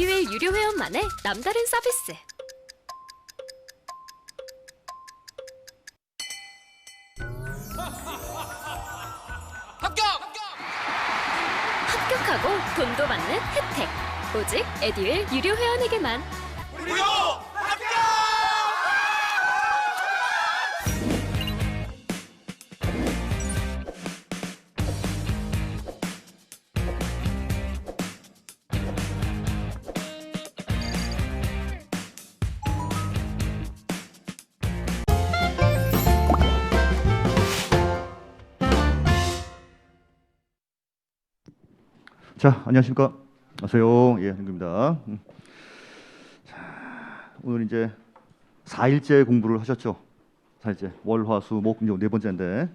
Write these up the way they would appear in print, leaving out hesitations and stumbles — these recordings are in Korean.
에듀윌 유료 회원만의 남다른 서비스. 합격하고 돈도 받는 혜택. 오직 에듀윌 유료 회원에게만. 무료 합격! 자, 안녕하십니까? 안녕하세요. 예, 한규입니다. 자, 오늘 이제 4일째 공부를 하셨죠? 4일째. 월, 화, 수, 목, 금요 네 번째인데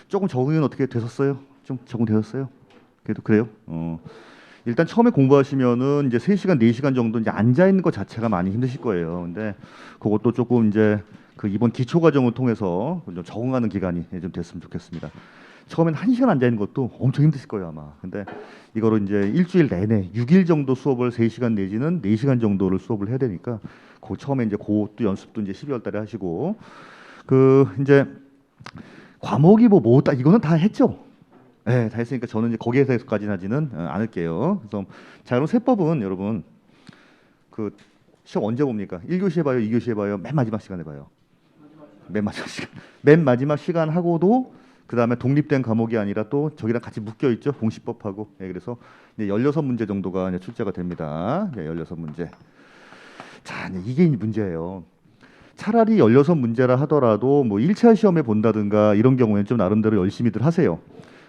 조금 적응은 어떻게 되셨어요? 좀 적응되셨어요? 그래도 그래요? 일단 처음에 공부하시면은 이제 3시간, 4시간 정도 이제 앉아 있는 것 자체가 많이 힘드실 거예요. 근데 그것도 조금 이제 그 이번 기초 과정을 통해서 좀 적응하는 기간이 좀 됐으면 좋겠습니다. 처음엔 1시간 앉아 있는 것도 엄청 힘드실 거예요 아마. 근데 이거로 이제 일주일 내내 6일 정도 수업을 3시간 내지는 4시간 정도를 수업을 해야 되니까 그 처음에 이제 그것도 연습도 이제 12월 달에 하시고 그 이제 과목이 딱 이거는 다 했죠. 네, 다 했으니까 저는 이제 거기에서까지는 하지는 않을게요. 그래서 자, 그럼 세법은 여러분 그 시험 언제 봅니까? 1교시 해봐요, 2교시 해봐요, 맨 마지막 시간에 봐요. 맨 마지막 시간. 맨 마지막 시간 하고도 그 다음에 독립된 과목이 아니라 또 저기랑 같이 묶여 있죠. 공시법하고. 네, 그래서 이제 16문제 정도가 이제 출제가 됩니다. 네, 16문제. 자, 이게 문제예요. 차라리 16문제라 하더라도 뭐 1차 시험에 본다든가 이런 경우에는 좀 나름대로 열심히들 하세요.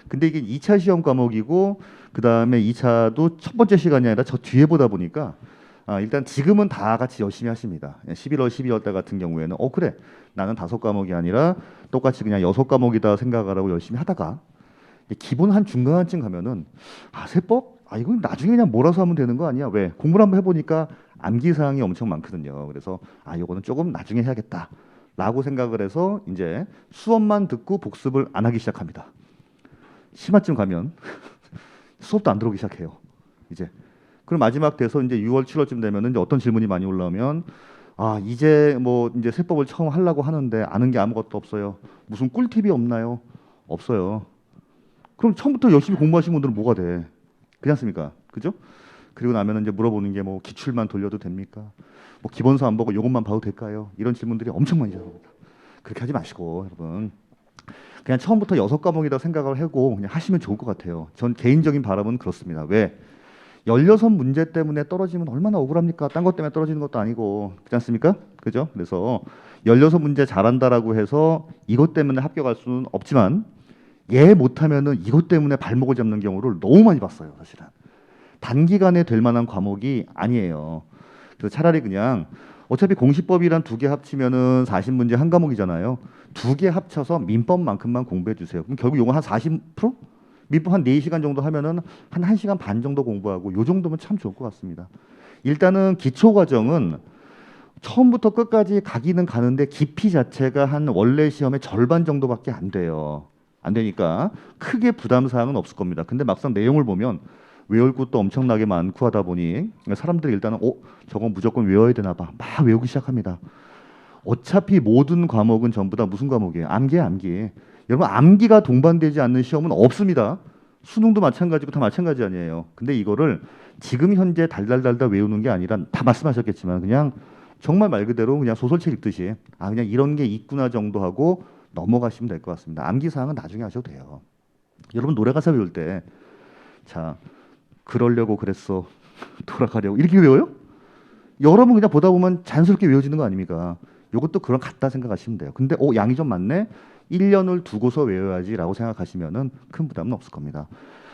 근데 이게 2차 시험 과목이고 그 다음에 2차도 첫 번째 시간이 아니라 저 뒤에 보다 보니까 일단 지금은 다 같이 열심히 하십니다. 11월, 12월 달 같은 경우에는 그래 나는 5과목이 아니라 똑같이 그냥 6과목이다 생각을 하고 열심히 하다가 기본 한 중간쯤 가면은 세법? 이건 나중에 그냥 몰아서 하면 되는 거 아니야? 왜? 공부를 한번 해보니까 암기사항이 엄청 많거든요. 그래서 요거는 조금 나중에 해야겠다 라고 생각을 해서 이제 수업만 듣고 복습을 안 하기 시작합니다. 심화쯤 가면 수업도 안 들어오기 시작해요. 이제 그럼 마지막 돼서 이제 6월, 7월쯤 되면은 이제 어떤 질문이 많이 올라오면 이제 뭐 이제 세법을 처음 하려고 하는데 아는 게 아무것도 없어요. 무슨 꿀팁이 없나요? 없어요. 그럼 처음부터 열심히 공부하신 분들은 뭐가 돼? 그렇지 않습니까? 그죠? 그리고 나면은 이제 물어보는 게 뭐 기출만 돌려도 됩니까? 뭐 기본서 안 보고 요것만 봐도 될까요? 이런 질문들이 엄청 많이 나옵니다. 그렇게 하지 마시고 여러분. 그냥 처음부터 6과목이다 생각을 하고 그냥 하시면 좋을 것 같아요. 전 개인적인 바람은 그렇습니다. 왜? 16문제 때문에 떨어지면 얼마나 억울합니까? 딴 것 때문에 떨어지는 것도 아니고 그렇지 않습니까? 그죠? 그래서 16문제 잘한다라고 해서 이것 때문에 합격할 수는 없지만 얘 못하면은 이것 때문에 발목을 잡는 경우를 너무 많이 봤어요. 사실은 단기간에 될 만한 과목이 아니에요. 그래서 차라리 그냥 어차피 공시법이란 2개 합치면은 40문제 한 과목이잖아요. 2개 합쳐서 민법만큼만 공부해 주세요. 그럼 결국 요거 한 40%? 민법 한 4시간 정도 하면은 한 1시간 반 정도 공부하고 요 정도면 참 좋을 것 같습니다. 일단은 기초 과정은 처음부터 끝까지 가기는 가는데 깊이 자체가 한 원래 시험의 절반 정도밖에 안 돼요. 안 되니까 크게 부담 사항은 없을 겁니다. 근데 막상 내용을 보면 외울 것도 엄청나게 많고 하다 보니 사람들이 일단은 저거 무조건 외워야 되나 봐. 막 외우기 시작합니다. 어차피 모든 과목은 전부 다 무슨 과목이에요? 암기예요, 암기. 여러분 암기가 동반되지 않는 시험은 없습니다. 수능도 마찬가지고 다 마찬가지 아니에요. 근데 이거를 지금 현재 달달달달 외우는 게 아니라 다 말씀하셨겠지만 그냥 정말 말 그대로 그냥 소설책 읽듯이 그냥 이런 게 있구나 정도 하고 넘어가시면 될 것 같습니다. 암기 사항은 나중에 하셔도 돼요. 여러분 노래 가사 외울 때 자 그러려고 그랬어 돌아가려고 이렇게 외워요? 여러분 그냥 보다 보면 자연스럽게 외워지는 거 아닙니까? 이것도 그런 같다 생각하시면 돼요. 근데 양이 좀 많네. 1년을 두고서 외워야지라고 생각하시면은 큰 부담은 없을 겁니다.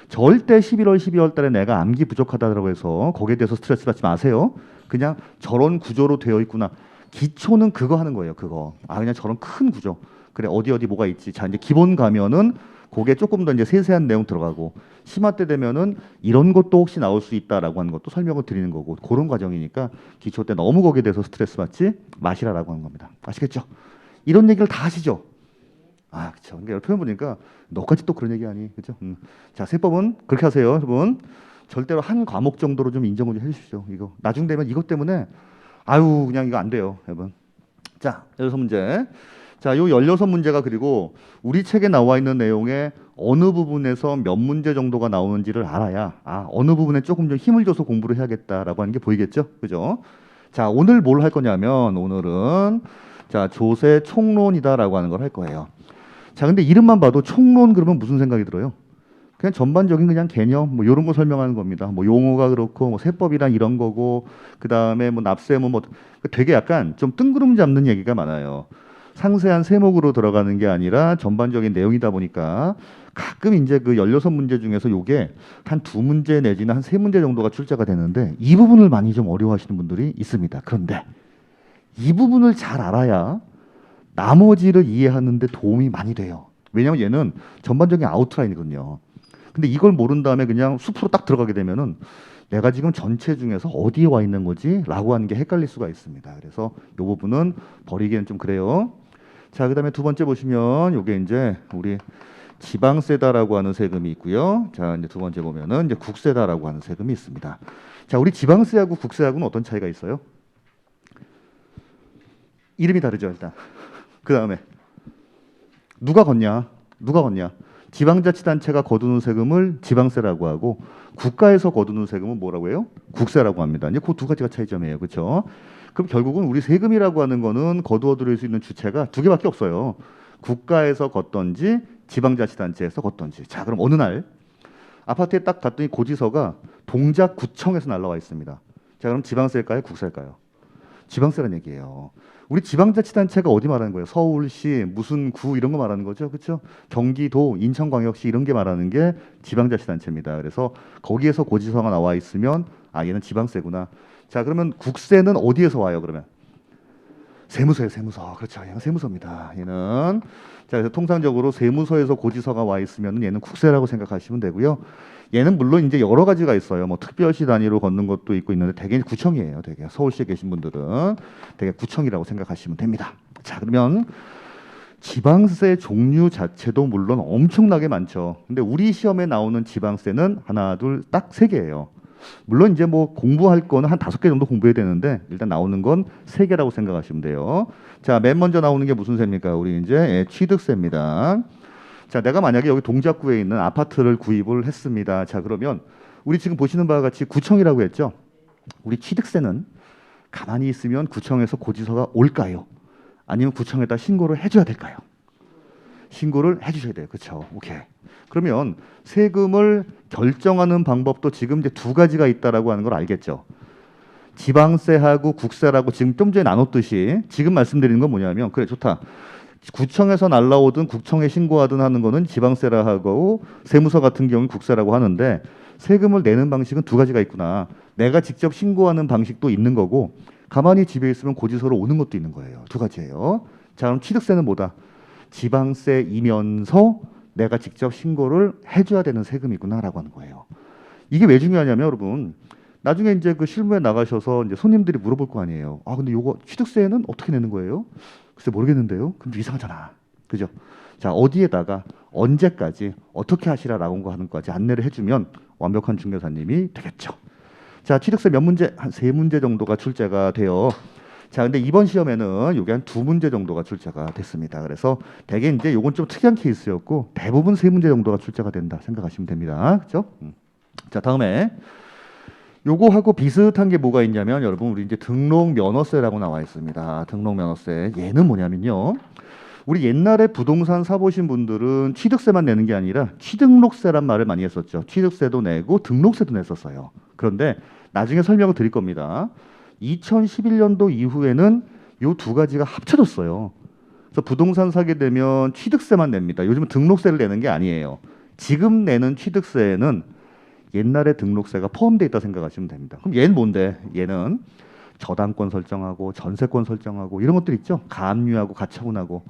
절대 11월, 12월 달에 내가 암기 부족하다고 해서 거기에 대해서 스트레스 받지 마세요. 그냥 저런 구조로 되어 있구나. 기초는 그거 하는 거예요. 그거. 그냥 저런 큰 구조. 그래 어디 뭐가 있지. 자 이제 기본 가면은 그게 조금 더 이제 세세한 내용 들어가고 심화 때 되면은 이런 것도 혹시 나올 수 있다라고 하는 것도 설명을 드리는 거고 그런 과정이니까 기초 때 너무 거기에 대해서 스트레스 받지 마시라라고 하는 겁니다. 아시겠죠? 이런 얘기를 다 하시죠? 그렇죠. 그러니까 표현 보니까 너까지 또 그런 얘기 아니, 그렇죠? 자, 세법은 그렇게 하세요, 여러분. 절대로 한 과목 정도로 좀 인정을 좀 해주시죠. 이거 나중 되면 이것 때문에 아유 그냥 이거 안 돼요, 여러분. 자, 16문제. 자, 요 16문제가 그리고 우리 책에 나와 있는 내용의 어느 부분에서 몇 문제 정도가 나오는지를 알아야 어느 부분에 조금 좀 힘을 줘서 공부를 해야겠다라고 하는 게 보이겠죠, 그죠? 자, 오늘 뭘 할 거냐면 오늘은 자 조세 총론이다라고 하는 걸 할 거예요. 자, 근데 이름만 봐도 총론 그러면 무슨 생각이 들어요? 그냥 전반적인 그냥 개념 뭐 이런 거 설명하는 겁니다. 뭐 용어가 그렇고 뭐 세법이란 이런 거고 그 다음에 뭐 납세뭐 뭐 되게 약간 좀 뜬구름 잡는 얘기가 많아요. 상세한 세목으로 들어가는 게 아니라 전반적인 내용이다 보니까 가끔 이제 그 16문제 중에서 요게 한 2문제 내지는 한 3문제 정도가 출제가 되는데 이 부분을 많이 좀 어려워하시는 분들이 있습니다. 그런데 이 부분을 잘 알아야 나머지를 이해하는 데 도움이 많이 돼요. 왜냐하면 얘는 전반적인 아웃라인이거든요. 근데 이걸 모른 다음에 그냥 숲으로 딱 들어가게 되면은 내가 지금 전체 중에서 어디에 와 있는 거지? 라고 하는 게 헷갈릴 수가 있습니다. 그래서 이 부분은 버리기는 좀 그래요. 자, 그 다음에 두 번째 보시면 요게 이제 우리 지방세다라고 하는 세금이 있고요. 자, 이제 두 번째 보면은 이제 국세다라고 하는 세금이 있습니다. 자, 우리 지방세하고 국세하고는 어떤 차이가 있어요? 이름이 다르죠, 일단. 그 다음에 누가 걷냐? 누가 걷냐? 지방자치단체가 거두는 세금을 지방세라고 하고 국가에서 거두는 세금은 뭐라고 해요? 국세라고 합니다. 이제 그 두 가지가 차이점이에요, 그렇죠? 그럼 결국은 우리 세금이라고 하는 거는 거두어 들일 수 있는 주체가 두 개밖에 없어요. 국가에서 걷던지 지방자치단체에서 걷던지. 자, 그럼 어느 날 아파트에 딱 갔더니 고지서가 동작구청에서 날라와 있습니다. 자, 그럼 지방세일까요? 국세일까요? 지방세라는 얘기예요. 우리 지방자치단체가 어디 말하는 거예요? 서울시, 무슨 구 이런 거 말하는 거죠, 그렇죠? 경기도, 인천광역시 이런 게 말하는 게 지방자치단체입니다. 그래서 거기에서 고지서가 나와 있으면 얘는 지방세구나. 자, 그러면 국세는 어디에서 와요? 그러면 세무서예요, 세무서. 그렇죠, 얘는 세무서입니다. 얘는 자, 그래서 통상적으로 세무서에서 고지서가 와 있으면 얘는 국세라고 생각하시면 되고요. 얘는 물론 이제 여러 가지가 있어요. 뭐 특별시 단위로 걷는 것도 있고 있는데 대개 구청이에요. 대개 서울시에 계신 분들은 대개 구청이라고 생각하시면 됩니다. 자, 그러면 지방세 종류 자체도 물론 엄청나게 많죠. 근데 우리 시험에 나오는 지방세는 하나, 둘, 딱 3개예요. 물론 이제 뭐 공부할 거는 한 5개 정도 공부해야 되는데 일단 나오는 건 3개라고 생각하시면 돼요. 자, 맨 먼저 나오는 게 무슨 세입니까? 우리 이제 취득세입니다. 자, 내가 만약에 여기 동작구에 있는 아파트를 구입을 했습니다. 자, 그러면 우리 지금 보시는 바와 같이 구청이라고 했죠. 우리 취득세는 가만히 있으면 구청에서 고지서가 올까요? 아니면 구청에다 신고를 해줘야 될까요? 신고를 해주셔야 돼요. 그렇죠? 오케이. 그러면 세금을 결정하는 방법도 지금 이제 2가지가 있다라고 하는 걸 알겠죠. 지방세하고 국세라고 지금 좀 전에 나눴듯이 지금 말씀드리는 건 뭐냐면 그래 좋다. 구청에서 날라오든 구청에 신고하든 하는 거는 지방세라 하고 세무서 같은 경우는 국세라고 하는데 세금을 내는 방식은 2가지가 있구나. 내가 직접 신고하는 방식도 있는 거고 가만히 집에 있으면 고지서로 오는 것도 있는 거예요. 2가지예요. 자, 그럼 취득세는 뭐다? 지방세이면서 내가 직접 신고를 해줘야 되는 세금이구나라고 하는 거예요. 이게 왜 중요하냐면 여러분 나중에 이제 그 실무에 나가셔서 이제 손님들이 물어볼 거 아니에요. 근데 요거 취득세는 어떻게 내는 거예요? 글쎄 모르겠는데요. 그럼 좀 이상하잖아. 그죠? 자, 어디에다가 언제까지 어떻게 하시라라고 하는 거까지 안내를 해주면 완벽한 중개사님이 되겠죠. 자, 취득세 몇 문제? 한 3문제 정도가 출제가 돼요. 자, 근데 이번 시험에는 요게 한 2문제 정도가 출제가 됐습니다. 그래서 대개 이제 요건 좀 특이한 케이스였고 대부분 3문제 정도가 출제가 된다 생각하시면 됩니다. 그죠? 자, 다음에 요거하고 비슷한 게 뭐가 있냐면 여러분 우리 이제 등록면허세라고 나와 있습니다. 등록면허세. 얘는 뭐냐면요. 우리 옛날에 부동산 사보신 분들은 취득세만 내는 게 아니라 취등록세란 말을 많이 했었죠. 취득세도 내고 등록세도 냈었어요. 그런데 나중에 설명을 드릴 겁니다. 2011년도 이후에는 요 2가지가 합쳐졌어요. 그래서 부동산 사게 되면 취득세만 냅니다. 요즘은 등록세를 내는 게 아니에요. 지금 내는 취득세는 옛날에 등록세가 포함되어 있다 생각하시면 됩니다. 그럼 얘는 뭔데? 얘는 저당권 설정하고 전세권 설정하고 이런 것들 있죠. 가압류하고 가처분하고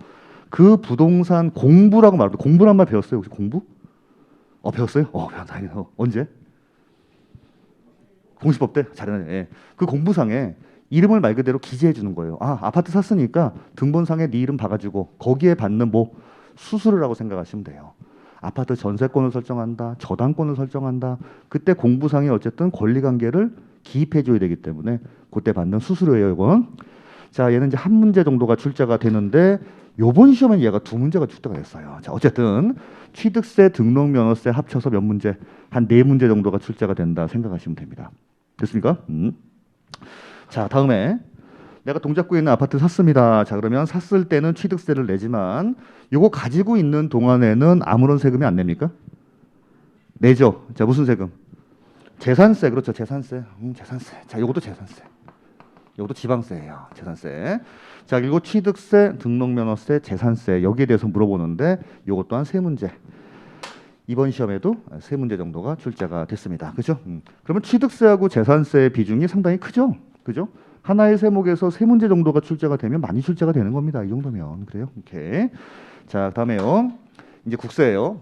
그 부동산 공부라고 말합니다. 공부란 말 배웠어요? 혹시 공부? 배웠어요? 다행이다. 언제? 공시법 때? 잘하네. 예. 그 공부상에 이름을 말 그대로 기재해 주는 거예요. 아파트 샀으니까 등본상에 네 이름 박아주고 거기에 받는 뭐 수수료라고 생각하시면 돼요. 아파트 전세권을 설정한다, 저당권을 설정한다. 그때 공부상에 어쨌든 권리관계를 기입해줘야 되기 때문에 그때 받는 수수료예요, 이건. 자, 얘는 이제 한 문제 정도가 출제가 되는데 요번 시험엔 얘가 두 문제가 출제가 됐어요. 자, 어쨌든 취득세, 등록면허세 합쳐서 몇 문제, 한 네 문제 정도가 출제가 된다 생각하시면 됩니다. 됐습니까? 자, 다음에 내가 동작구에 있는 아파트 샀습니다. 자, 그러면 샀을 때는 취득세를 내지만 요거 가지고 있는 동안에는 아무런 세금이 안 냅니까? 내죠. 자, 무슨 세금? 재산세. 그렇죠. 재산세. 재산세. 자, 요것도 재산세. 요것도 지방세예요. 재산세. 자, 그리고 취득세, 등록면허세, 재산세 여기에 대해서 물어보는데 요것 또한 세 문제. 이번 시험에도 세 문제 정도가 출제가 됐습니다. 그죠? 그러면 취득세하고 재산세의 비중이 상당히 크죠? 그죠? 하나의 세목에서 세 문제 정도가 출제가 되면 많이 출제가 되는 겁니다. 이 정도면. 그래요? 오케이. 자, 다음에요. 이제 국세예요.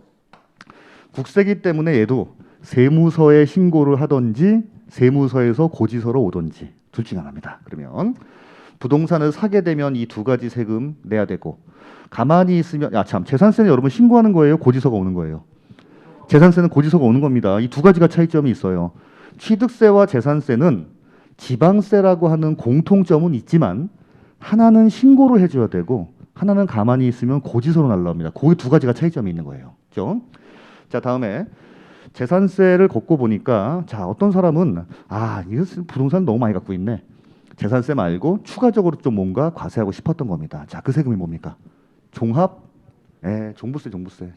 국세기 때문에 얘도 세무서에 신고를 하든지 세무서에서 고지서로 오든지 둘 중에 하나입니다. 그러면 부동산을 사게 되면 이 두 가지 세금 내야 되고 가만히 있으면 재산세는 여러분 신고하는 거예요? 고지서가 오는 거예요? 재산세는 고지서가 오는 겁니다. 이 두 가지가 차이점이 있어요. 취득세와 재산세는 지방세라고 하는 공통점은 있지만 하나는 신고를 해줘야 되고 하나는 가만히 있으면 고지서로 날라옵니다. 그 두 가지가 차이점이 있는 거예요. 그렇죠? 자, 다음에 재산세를 걷고 보니까 자, 어떤 사람은 이거 부동산 너무 많이 갖고 있네. 재산세 말고 추가적으로 좀 뭔가 과세하고 싶었던 겁니다. 자, 그 세금이 뭡니까? 종부세.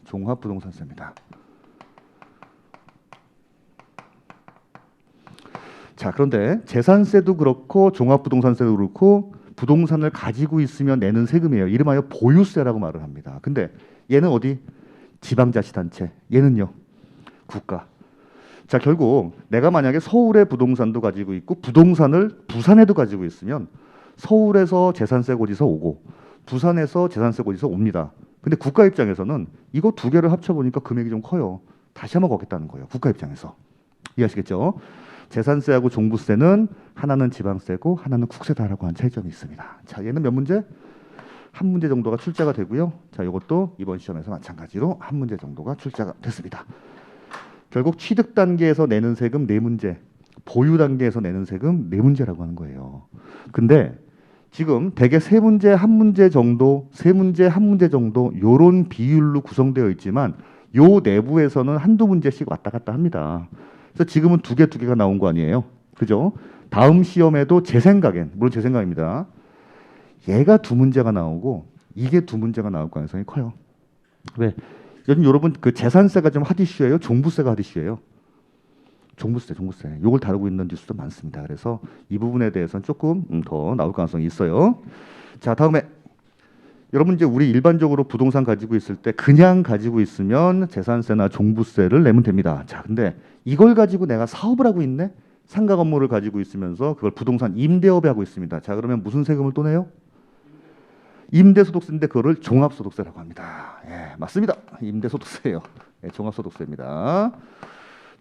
종합부동산세입니다. 자, 그런데 재산세도 그렇고 종합부동산세도 그렇고 부동산을 가지고 있으면 내는 세금이에요. 이름하여 보유세라고 말을 합니다. 근데 얘는 어디? 지방자치단체. 얘는요? 국가. 자, 결국 내가 만약에 서울에 부동산도 가지고 있고 부동산을 부산에도 가지고 있으면 서울에서 재산세 고지서 오고 부산에서 재산세 고지서 옵니다. 근데 국가 입장에서는 이거 두 개를 합쳐보니까 금액이 좀 커요. 다시 한번 걷겠다는 거예요. 국가 입장에서. 이해하시겠죠? 재산세하고 종부세는 하나는 지방세고 하나는 국세다라고 하는 차이점이 있습니다. 자, 얘는 몇 문제? 한 문제 정도가 출제가 되고요. 자, 이것도 이번 시험에서 마찬가지로 한 문제 정도가 출제가 됐습니다. 결국 취득 단계에서 내는 세금 네 문제, 보유 단계에서 내는 세금 네 문제라고 하는 거예요. 근데 지금 대개 세 문제, 한 문제 정도, 세 문제, 한 문제 정도 요런 비율로 구성되어 있지만 요 내부에서는 한두 문제씩 왔다 갔다 합니다. 그래서 지금은 두 개가 나온 거 아니에요. 그죠? 다음 시험에도 제 생각엔, 물론 제 생각입니다. 얘가 두 문제가 나오고 이게 두 문제가 나올 가능성이 커요. 왜? 요즘 여러분 그 재산세가 좀 핫 이슈예요? 종부세가 핫 이슈예요? 종부세. 요걸 다루고 있는 뉴스도 많습니다. 그래서 이 부분에 대해서는 조금 더 나올 가능성이 있어요. 자, 다음에 여러분 이제 우리 일반적으로 부동산 가지고 있을 때 그냥 가지고 있으면 재산세나 종부세를 내면 됩니다. 자, 근데 이걸 가지고 내가 사업을 하고 있네? 상가 건물을 가지고 있으면서 그걸 부동산 임대업에 하고 있습니다. 자, 그러면 무슨 세금을 또 내요? 임대소득세인데 그거를 종합소득세라고 합니다. 예, 맞습니다. 임대소득세예요. 예, 종합소득세입니다.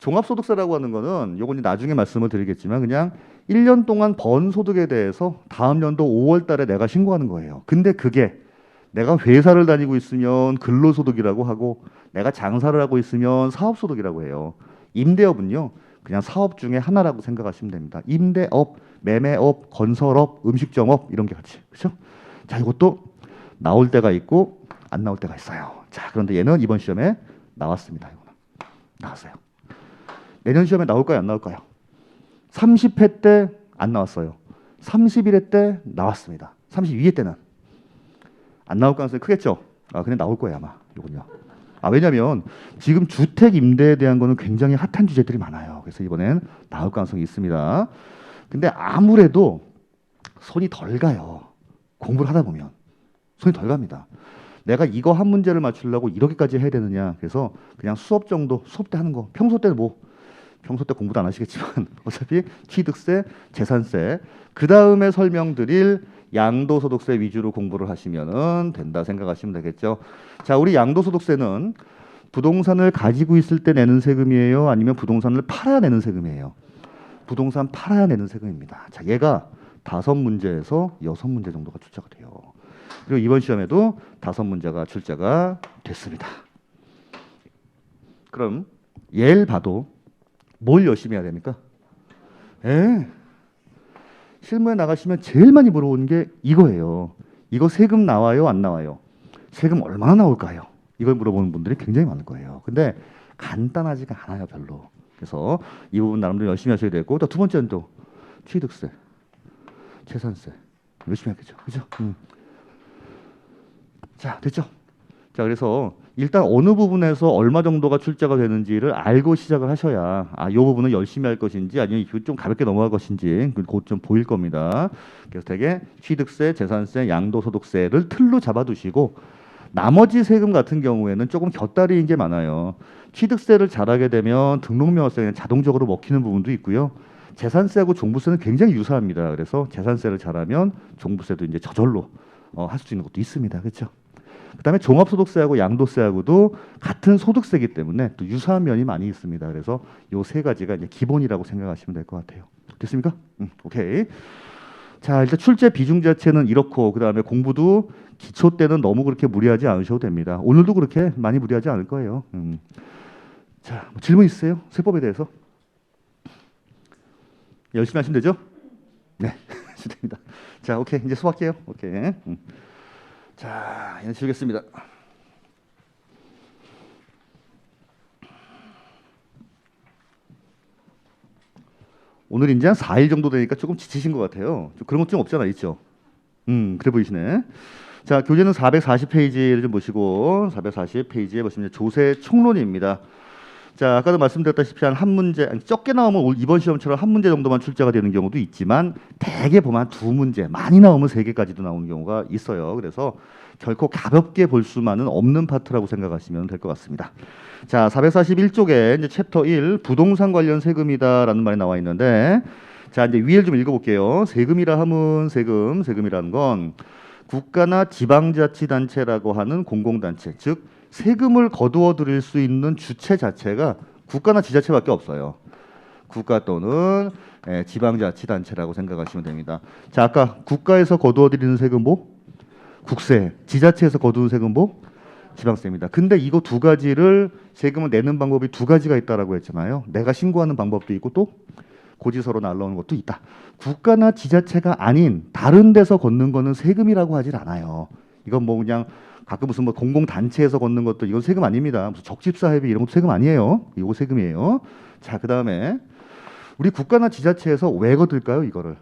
종합소득세라고 하는 거는 요건 나중에 말씀을 드리겠지만 그냥 1년 동안 번 소득에 대해서 다음 연도 5월 달에 내가 신고하는 거예요. 근데 그게 내가 회사를 다니고 있으면 근로소득이라고 하고 내가 장사를 하고 있으면 사업소득이라고 해요. 임대업은요. 그냥 사업 중에 하나라고 생각하시면 됩니다. 임대업, 매매업, 건설업, 음식점업 이런 게 같이. 그렇죠? 자, 이것도 나올 때가 있고 안 나올 때가 있어요. 자, 그런데 얘는 이번 시험에 나왔습니다. 이거는. 나왔어요. 내년 시험에 나올까요? 안 나올까요? 30회 때 안 나왔어요. 31회 때 나왔습니다. 32회 때는 안 나올 가능성이 크겠죠? 그냥 나올 거예요 아마. 이건요. 왜냐하면 지금 주택 임대에 대한 거는 굉장히 핫한 주제들이 많아요. 그래서 이번엔 나올 가능성이 있습니다. 근데 아무래도 손이 덜 가요. 공부를 하다 보면 손이 덜 갑니다. 내가 이거 한 문제를 맞추려고 이렇게까지 해야 되느냐. 그래서 그냥 수업 정도, 수업 때 하는 거. 평소 때 공부도 안 하시겠지만 어차피 취득세, 재산세, 그 다음에 설명드릴 양도소득세 위주로 공부를 하시면 된다 생각하시면 되겠죠. 자, 우리 양도소득세는 부동산을 가지고 있을 때 내는 세금이에요? 아니면 부동산을 팔아야 내는 세금이에요? 부동산 팔아야 내는 세금입니다. 자, 얘가 5문제에서 6문제 정도가 출제가 돼요. 그리고 이번 시험에도 5문제가 출제가 됐습니다. 그럼 얘를 봐도 뭘 열심히 해야 됩니까? 실무에 나가시면 제일 많이 물어보는 게 이거예요. 이거 세금 나와요, 안 나와요? 세금 얼마나 나올까요? 이걸 물어보는 분들이 굉장히 많을 거예요. 근데 간단하지가 않아요, 별로. 그래서 이 부분 나름대로 열심히 하셔야 되고, 또 두 번째는 또 취득세, 재산세 열심히 하겠죠, 그죠? 자, 됐죠? 자, 그래서 일단 어느 부분에서 얼마 정도가 출자가 되는지를 알고 시작을 하셔야 이 부분은 열심히 할 것인지 아니면 이거 좀 가볍게 넘어갈 것인지 곧 좀 보일 겁니다. 그래서 되게 취득세, 재산세, 양도소득세를 틀로 잡아두시고 나머지 세금 같은 경우에는 조금 곁다리인 게 많아요. 취득세를 잘하게 되면 등록명세가 자동적으로 먹히는 부분도 있고요. 재산세하고 종부세는 굉장히 유사합니다. 그래서 재산세를 잘하면 종부세도 이제 저절로 할 수 있는 것도 있습니다. 그렇죠? 그다음에 종합소득세하고 양도세하고도 같은 소득세이기 때문에 또 유사한 면이 많이 있습니다. 그래서 요 세 가지가 이제 기본이라고 생각하시면 될 것 같아요. 됐습니까? 오케이. 자, 일단 출제 비중 자체는 이렇고 그다음에 공부도 기초 때는 너무 그렇게 무리하지 않으셔도 됩니다. 오늘도 그렇게 많이 무리하지 않을 거예요. 자, 뭐 질문 있으세요? 세법에 대해서? 열심히 하시면 되죠? 네, 됩니다. 자, 오케이. 이제 수학해요. 오케이. 자, 이제 지우겠습니다. 오늘 이제 한 4일 정도 되니까 조금 지치신 것 같아요. 좀 그런 것 좀 없잖아, 있죠? 그래 보이시네. 자, 교재는 440페이지를 좀 보시고 440페이지에 보시면 조세 총론입니다. 자, 아까도 말씀드렸다시피 한 문제, 적게 나오면 이번 시험처럼 한 문제 정도만 출제가 되는 경우도 있지만 대개 보면 한 두 문제, 많이 나오면 세 개까지도 나오는 경우가 있어요. 그래서 결코 가볍게 볼 수만은 없는 파트라고 생각하시면 될 것 같습니다. 자, 441쪽에 이제 챕터 1 부동산 관련 세금이다라는 말이 나와 있는데, 자, 이제 위를 좀 읽어볼게요. 세금이라 하면 세금이라는 건 국가나 지방자치단체라고 하는 공공단체, 즉 세금을 거두어 들일 수 있는 주체 자체가 국가나 지자체밖에 없어요. 국가 또는 지방자치단체라고 생각하시면 됩니다. 자, 아까 국가에서 거두어 들이는 세금 뭐? 국세. 지자체에서 거두는 세금 뭐? 지방세입니다. 근데 이거 두 가지를 세금을 내는 방법이 두 가지가 있다라고 했잖아요. 내가 신고하는 방법도 있고 또 고지서로 날라오는 것도 있다. 국가나 지자체가 아닌 다른 데서 걷는 거는 세금이라고 하질 않아요. 이건 뭐 그냥 가끔 무슨 뭐 공공단체에서 걷는 것도 이건 세금 아닙니다. 무슨 적집사회비 이런 것도 세금 아니에요. 이거 세금이에요. 자, 그다음에 우리 국가나 지자체에서 왜 거둘까요, 이거를?